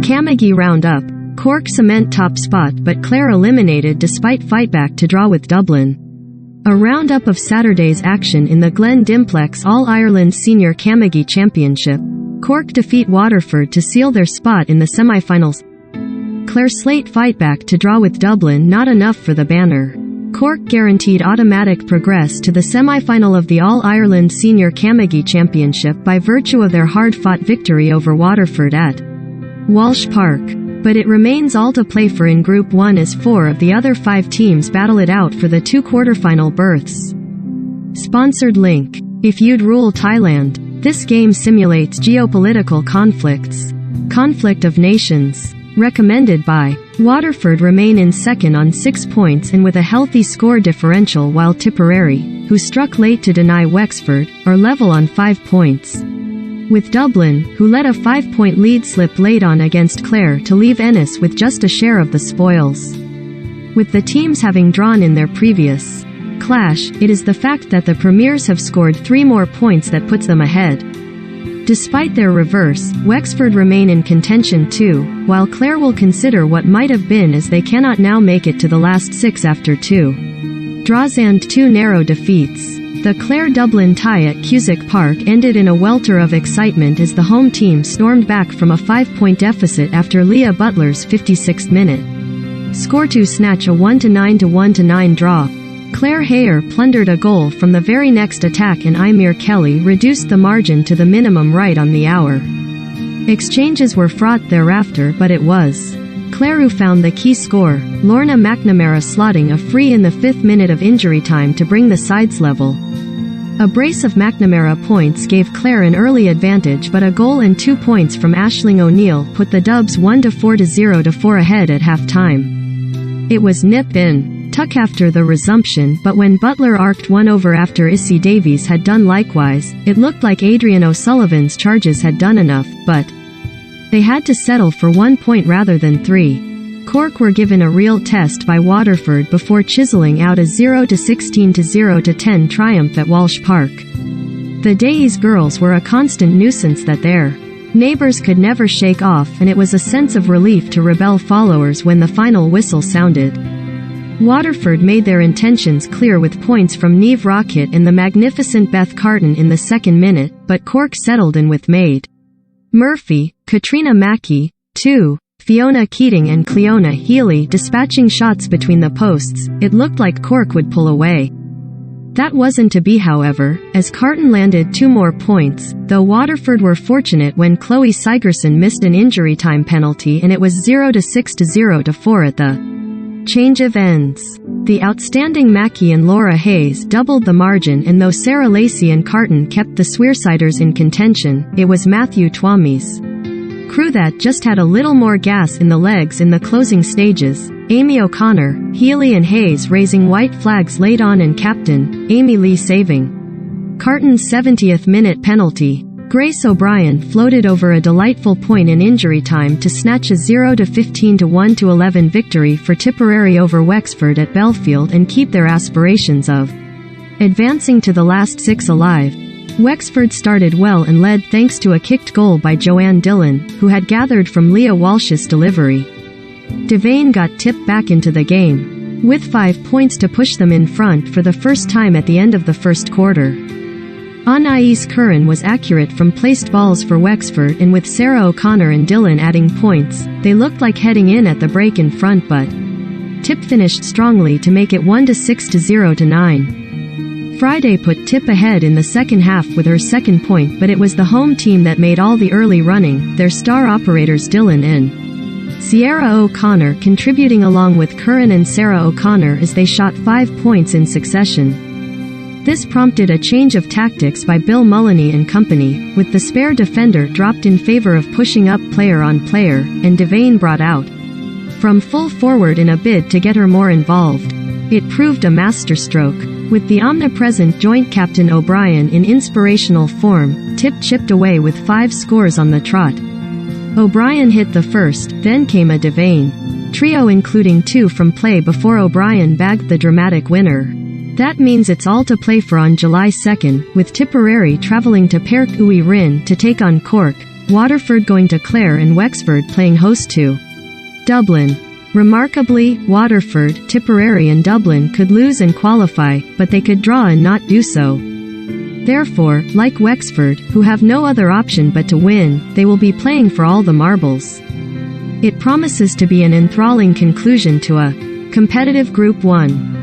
Camogie round-up. Cork cement top spot but Clare eliminated despite fightback to draw with Dublin. A roundup of Saturday's action in the Glen Dimplex All-Ireland Senior Camogie Championship. Cork defeat Waterford to seal their spot in the semi-finals. Clare slate fightback to draw with Dublin, not enough for the banner. Cork guaranteed automatic progress to the semi-final of the All-Ireland Senior Camogie Championship by virtue of their hard-fought victory over Waterford at Walsh Park. But it remains all to play for in Group 1 as 4 of the other 5 teams battle it out for the 2 quarter-final berths. Sponsored link. If you'd rule Thailand. This game simulates geopolitical conflicts. Conflict of Nations. Recommended by Waterford remain in second on 6 points and with a healthy score differential, while Tipperary, who struck late to deny Wexford, are level on 5 points. With Dublin, who let a 5-point lead slip late on against Clare to leave Ennis with just a share of the spoils. With the teams having drawn in their previous clash, it is the fact that the Premiers have scored 3 more points that puts them ahead. Despite their reverse, Wexford remain in contention too, while Clare will consider what might have been as they cannot now make it to the last 6 after 2 draws and 2 narrow defeats. The Clare-Dublin tie at Cusack Park ended in a welter of excitement as the home team stormed back from a 5-point deficit after Leah Butler's 56th minute score to snatch a 1-9 to 1-9 draw. Clare Hayer plundered a goal from the very next attack and Eimir Kelly reduced the margin to the minimum right on the hour. Exchanges were fraught thereafter, but it was Clare who found the key score, Lorna McNamara slotting a free in the 5th minute of injury time to bring the sides level. A brace of McNamara points gave Clare an early advantage, but a goal and 2 points from Aisling O'Neill put the Dubs 1-4-0-4 ahead at half-time. It was nip in tuck after the resumption, but when Butler arced one over after Issy Davies had done likewise, it looked like Adrian O'Sullivan's charges had done enough, but they had to settle for 1 point rather than 3. Cork were given a real test by Waterford before chiseling out a 0-16-0-10 triumph at Walsh Park. The Days girls were a constant nuisance that their neighbours could never shake off, and it was a sense of relief to Rebel followers when the final whistle sounded. Waterford made their intentions clear with points from Niamh Rockett and the magnificent Beth Carton in the 2nd minute, but Cork settled in with Maid Murphy, Katrina Mackey, 2, Fiona Keating and Cleona Healy dispatching shots between the posts. It looked like Cork would pull away. That wasn't to be, however, as Carton landed 2 more points, though Waterford were fortunate when Chloe Sigerson missed an injury time penalty and it was 0-6-0-4 at the change of ends. The outstanding Mackey and Laura Hayes doubled the margin, and though Sarah Lacey and Carton kept the Swearsiders in contention, it was Matthew Twomey's crew that just had a little more gas in the legs in the closing stages. Amy O'Connor, Healy and Hayes raising white flags late on, and captain Amy Lee saving Carton's 70th minute penalty. Grace O'Brien floated over a delightful point in injury time to snatch a 0-15-1-11 victory for Tipperary over Wexford at Belfield and keep their aspirations of advancing to the last 6 alive. Wexford started well and led thanks to a kicked goal by Joanne Dillon, who had gathered from Leah Walsh's delivery. Devane got tipped back into the game, with 5 points to push them in front for the first time at the end of the first quarter. Anais Curran was accurate from placed balls for Wexford, and with Sarah O'Connor and Dillon adding points, they looked like heading in at the break in front, but Tip finished strongly to make it 1-6-0-9. Friday put Tip ahead in the second half with her 2nd point, but it was the home team that made all the early running, their star operators Dillon and Sierra O'Connor contributing along with Curran and Sarah O'Connor as they shot 5 points in succession. This prompted a change of tactics by Bill Mullany and company, with the spare defender dropped in favor of pushing up player on player, and Devane brought out from full forward in a bid to get her more involved. It proved a masterstroke. With the omnipresent joint captain O'Brien in inspirational form, Tip chipped away with 5 scores on the trot. O'Brien hit the first, then came a Devane trio including 2 from play before O'Brien bagged the dramatic winner. That means it's all to play for on July 2nd, with Tipperary travelling to Páirc Uí Rinn to take on Cork, Waterford going to Clare and Wexford playing host to Dublin. Remarkably, Waterford, Tipperary and Dublin could lose and qualify, but they could draw and not do so. Therefore, like Wexford, who have no other option but to win, they will be playing for all the marbles. It promises to be an enthralling conclusion to a competitive Group 1.